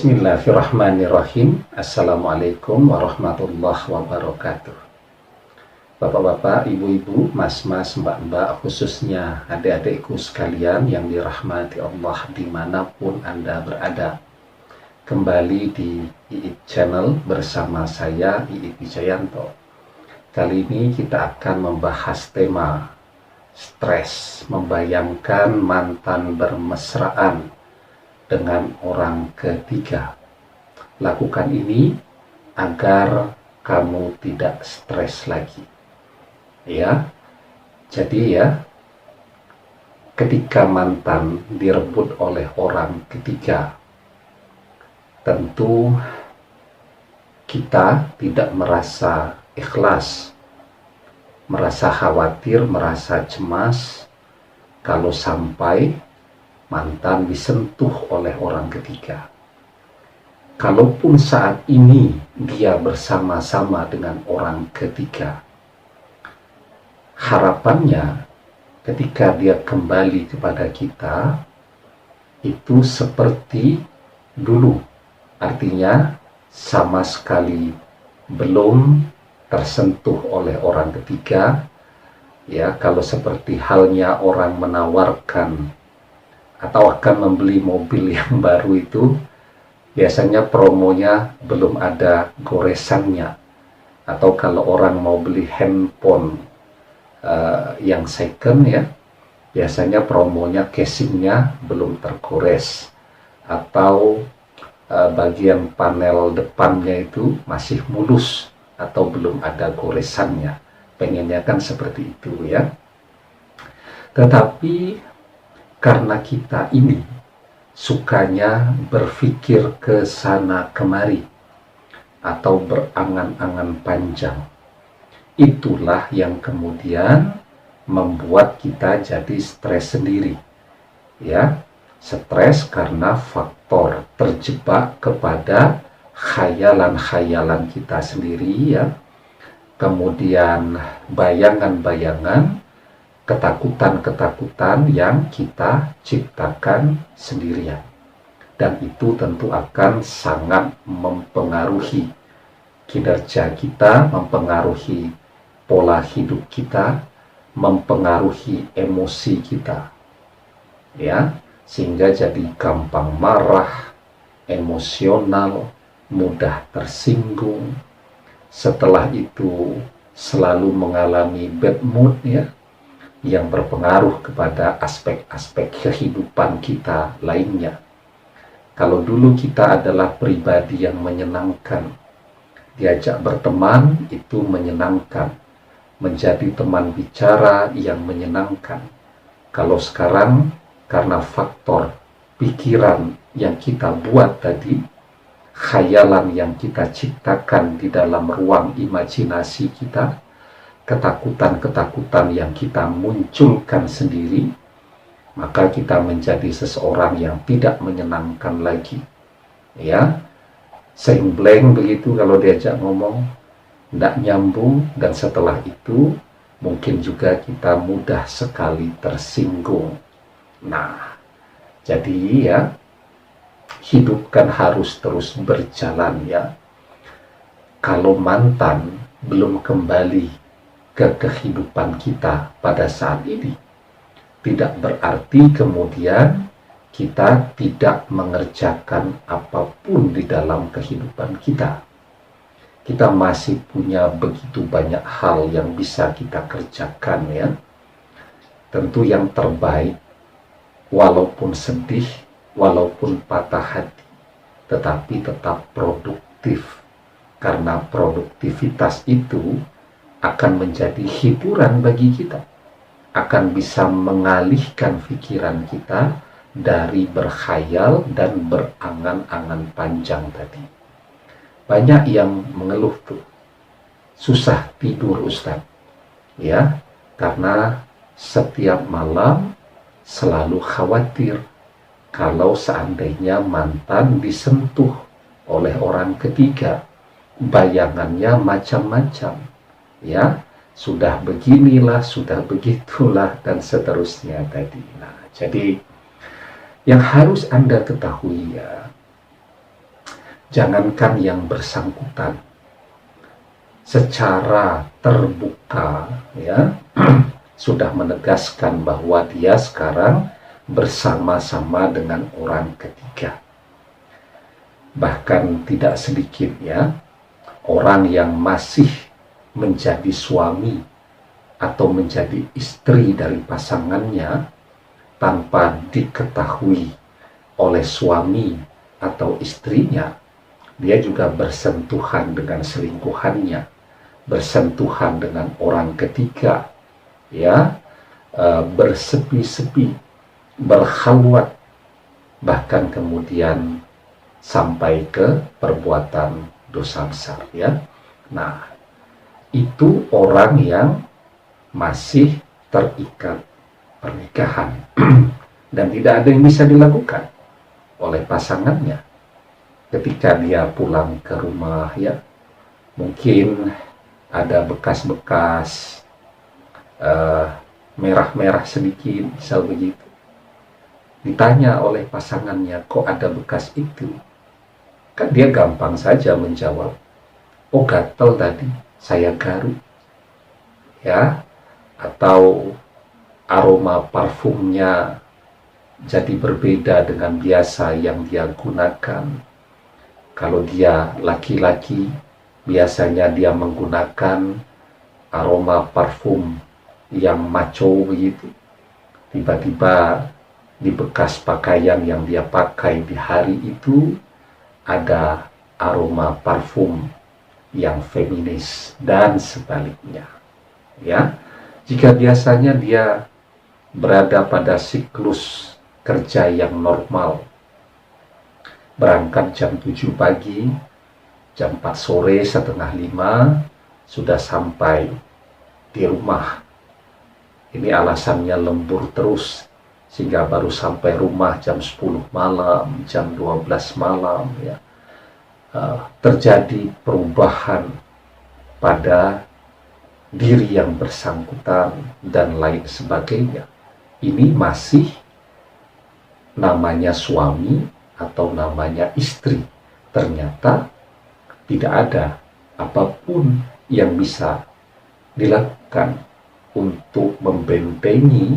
Bismillahirrahmanirrahim. Assalamualaikum warahmatullahi wabarakatuh. Bapak-bapak, ibu-ibu, mas-mas, mbak-mbak, khususnya adik-adikku sekalian yang dirahmati Allah dimanapun Anda berada. Kembali di IIT Channel bersama saya, IIT Wijayanto. Kali ini kita akan membahas tema stres, membayangkan mantan bermesraan dengan orang ketiga. Lakukan ini agar kamu tidak stres lagi. Ya, jadi ya, ketika mantan direbut oleh orang ketiga, tentu kita tidak merasa ikhlas, merasa khawatir, merasa cemas kalau sampai mantan disentuh oleh orang ketiga. Kalaupun saat ini dia bersama-sama dengan orang ketiga, harapannya ketika dia kembali kepada kita itu seperti dulu, artinya sama sekali belum tersentuh oleh orang ketiga. Ya, kalau seperti halnya orang menawarkan atau akan membeli mobil yang baru itu, biasanya promonya belum ada goresannya. Atau kalau orang mau beli handphone yang second ya, biasanya promonya casingnya belum tergores, atau bagian panel depannya itu masih mulus atau belum ada goresannya. Pengennya kan seperti itu ya. Tetapi karena kita ini sukanya berpikir ke sana kemari atau berangan-angan panjang, itulah yang kemudian membuat kita jadi stres sendiri. Ya, stres karena faktor terjebak kepada khayalan-khayalan kita sendiri ya. Kemudian bayangan-bayangan, ketakutan-ketakutan yang kita ciptakan sendirian. Dan itu tentu akan sangat mempengaruhi kinerja kita, mempengaruhi pola hidup kita, mempengaruhi emosi kita. Ya, sehingga jadi gampang marah, emosional, mudah tersinggung. Setelah itu selalu mengalami bad mood ya, yang berpengaruh kepada aspek-aspek kehidupan kita lainnya. Kalau dulu kita adalah pribadi yang menyenangkan, diajak berteman itu menyenangkan, menjadi teman bicara yang menyenangkan. Kalau sekarang karena faktor pikiran yang kita buat tadi, khayalan yang kita ciptakan di dalam ruang imajinasi kita, ketakutan-ketakutan yang kita munculkan sendiri, maka kita menjadi seseorang yang tidak menyenangkan lagi. Ya, seng-bleng begitu kalau diajak ngomong, tidak nyambung, dan setelah itu mungkin juga kita mudah sekali tersinggung. Nah, jadi ya, hidup kan harus terus berjalan ya. Kalau mantan belum kembali ke kehidupan kita pada saat ini, tidak berarti kemudian kita tidak mengerjakan apapun di dalam kehidupan kita. Kita masih punya begitu banyak hal yang bisa kita kerjakan ya. Tentu yang terbaik, walaupun sedih, walaupun patah hati, tetapi tetap produktif. Karena produktivitas itu akan menjadi hiburan bagi kita, akan bisa mengalihkan pikiran kita dari berkhayal dan berangan-angan panjang tadi. Banyak yang mengeluh tuh, susah tidur Ustaz, ya, karena setiap malam selalu khawatir kalau seandainya mantan disentuh oleh orang ketiga, bayangannya macam-macam. Ya, sudah beginilah, sudah begitulah, dan seterusnya tadi. Nah, jadi yang harus Anda ketahui ya, jangankan yang bersangkutan secara terbuka ya sudah menegaskan bahwa dia sekarang bersama-sama dengan orang ketiga. Bahkan tidak sedikit ya orang yang masih menjadi suami atau menjadi istri dari pasangannya tanpa diketahui oleh suami atau istrinya, dia juga bersentuhan dengan selingkuhannya, bersentuhan dengan orang ketiga, ya, bersepi-sepi, berkhalwat, bahkan kemudian sampai ke perbuatan dosa besar, ya. Nah, itu orang yang masih terikat pernikahan dan tidak ada yang bisa dilakukan oleh pasangannya ketika dia pulang ke rumah, ya. Mungkin ada bekas-bekas merah-merah sedikit, misal begitu. Ditanya oleh pasangannya, kok ada bekas itu? Kan dia gampang saja menjawab, oh gatel tadi, saya garuk. Ya, atau aroma parfumnya jadi berbeda dengan biasa yang dia gunakan. Kalau dia laki-laki, biasanya dia menggunakan aroma parfum yang maco begitu. Tiba-tiba di bekas pakaian yang dia pakai di hari itu ada aroma parfum yang feminis dan sebaliknya. Ya, jika biasanya dia berada pada siklus kerja yang normal, berangkat jam 7 pagi, jam 4 sore, setengah 5 sudah sampai di rumah. Ini alasannya lembur terus, sehingga baru sampai rumah jam 10 malam, jam 12 malam, ya. Terjadi perubahan pada diri yang bersangkutan dan lain sebagainya. Ini masih namanya suami atau namanya istri. Ternyata tidak ada apapun yang bisa dilakukan untuk membentengi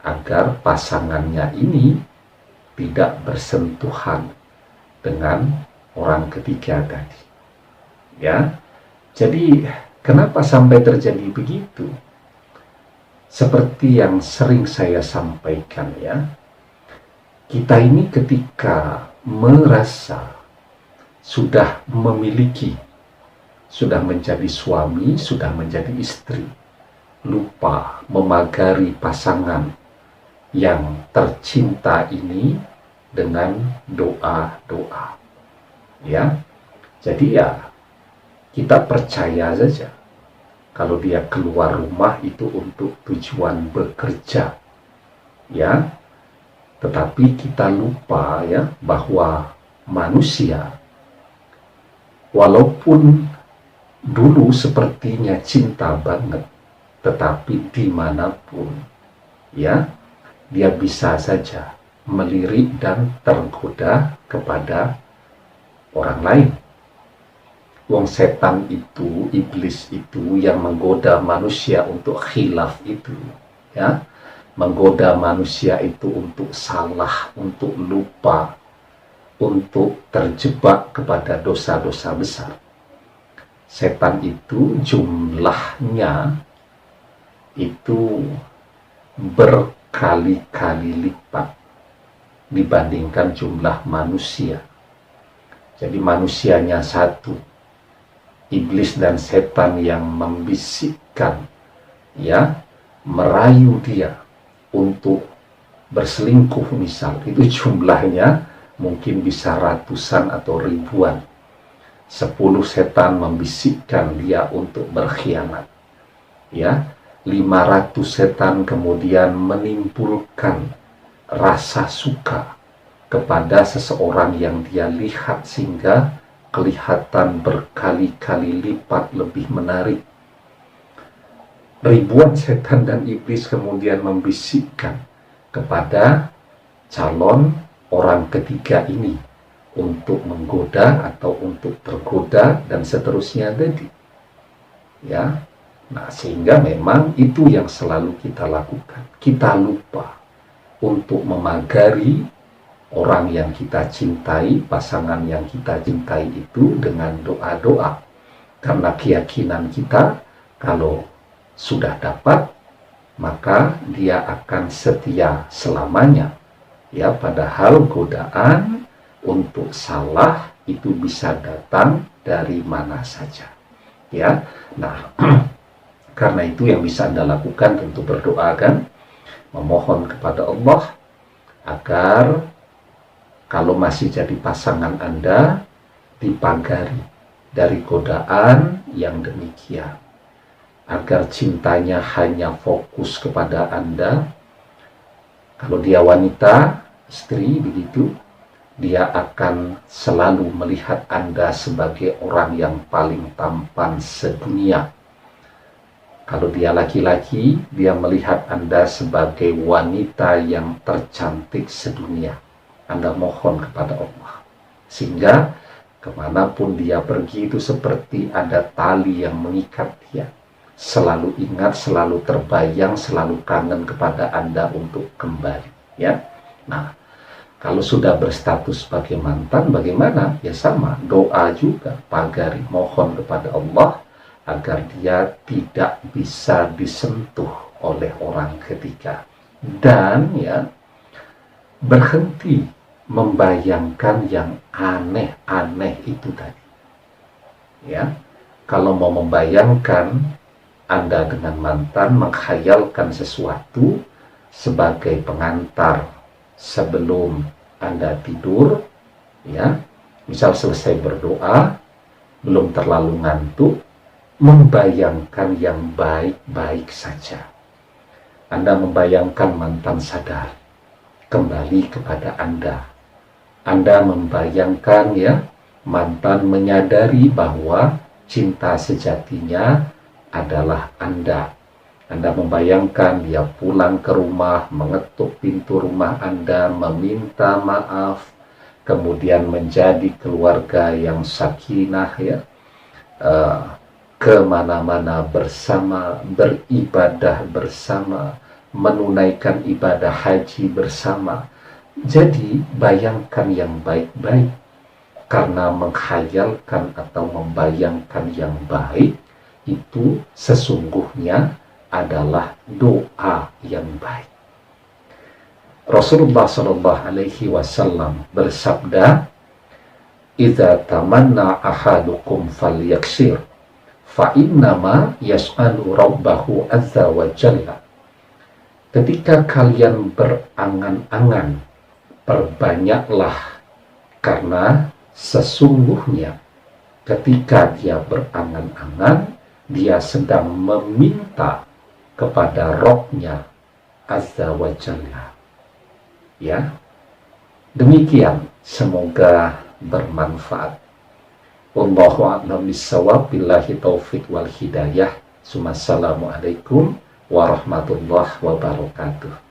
agar pasangannya ini tidak bersentuhan dengan orang ketiga tadi. Ya. Jadi kenapa sampai terjadi begitu? Seperti yang sering saya sampaikan, ya. Kita ini ketika merasa sudah memiliki, sudah menjadi suami, sudah menjadi istri, lupa memagari pasangan yang tercinta ini dengan doa-doa. Ya, jadi ya kita percaya saja kalau dia keluar rumah itu untuk tujuan bekerja, ya. Tetapi kita lupa ya bahwa manusia walaupun dulu sepertinya cinta banget, tetapi dimanapun ya dia bisa saja melirik dan tergoda kepada orang lain. Wong setan itu, iblis itu yang menggoda manusia untuk khilaf itu, ya, menggoda manusia itu untuk salah, untuk lupa, untuk terjebak kepada dosa-dosa besar. Setan itu jumlahnya itu berkali-kali lipat dibandingkan jumlah manusia. Jadi manusianya satu, iblis dan setan yang membisikkan, ya, merayu dia untuk berselingkuh misal, itu jumlahnya mungkin bisa ratusan atau ribuan. 10 setan membisikkan dia untuk berkhianat, ya. 500 setan kemudian menimbulkan rasa suka kepada seseorang yang dia lihat sehingga kelihatan berkali-kali lipat lebih menarik. Ribuan setan dan iblis kemudian membisikkan kepada calon orang ketiga ini untuk menggoda atau untuk tergoda dan seterusnya tadi. Ya. Nah, sehingga memang itu yang selalu kita lakukan. Kita lupa untuk memagari orang yang kita cintai, pasangan yang kita cintai itu dengan doa-doa. Karena keyakinan kita kalau sudah dapat, maka dia akan setia selamanya. Ya, padahal godaan untuk salah itu bisa datang dari mana saja. Ya. Nah, karena itu yang bisa Anda lakukan tentu berdoa kan, memohon kepada Allah agar kalau masih jadi pasangan Anda dipagari dari godaan yang demikian, agar cintanya hanya fokus kepada Anda. Kalau dia wanita, istri begitu, dia akan selalu melihat Anda sebagai orang yang paling tampan sedunia. Kalau dia laki-laki, dia melihat Anda sebagai wanita yang tercantik sedunia. Anda mohon kepada Allah, sehingga kemanapun dia pergi itu seperti ada tali yang mengikat dia. Selalu ingat, selalu terbayang, selalu kangen kepada Anda untuk kembali. Ya. Nah, kalau sudah berstatus sebagai mantan, bagaimana? Ya sama, doa juga, pagari, mohon kepada Allah agar dia tidak bisa disentuh oleh orang ketiga. Dan ya, berhenti membayangkan yang aneh-aneh itu tadi. Ya, kalau mau membayangkan Anda dengan mantan, menghayalkan sesuatu sebagai pengantar sebelum Anda tidur, ya, misal selesai berdoa, belum terlalu ngantuk, membayangkan yang baik-baik saja. Anda membayangkan mantan sadar kembali kepada Anda. Anda membayangkan ya, mantan menyadari bahwa cinta sejatinya adalah Anda. Anda membayangkan dia pulang ke rumah, mengetuk pintu rumah Anda, meminta maaf, kemudian menjadi keluarga yang sakinah ya, kemana-mana bersama, beribadah bersama, menunaikan ibadah haji bersama. Jadi bayangkan yang baik-baik, karena menghayalkan atau membayangkan yang baik itu sesungguhnya adalah doa yang baik. Rasulullah Shallallahu Alaihi Wasallam bersabda, "Idza tamanna ahadukum falyaksir, fa innama yas'alu rabbahu azza wa jalla." Ketika kalian berangan-angan, perbanyaklah, karena sesungguhnya ketika dia berangan-angan, dia sedang meminta kepada Rabb-Nya azza wa jalla. Ya, demikian, semoga bermanfaat. Wallahu a'lam bishawab, billahi taufik wal hidayah. Assalamualaikum warahmatullahi wabarakatuh.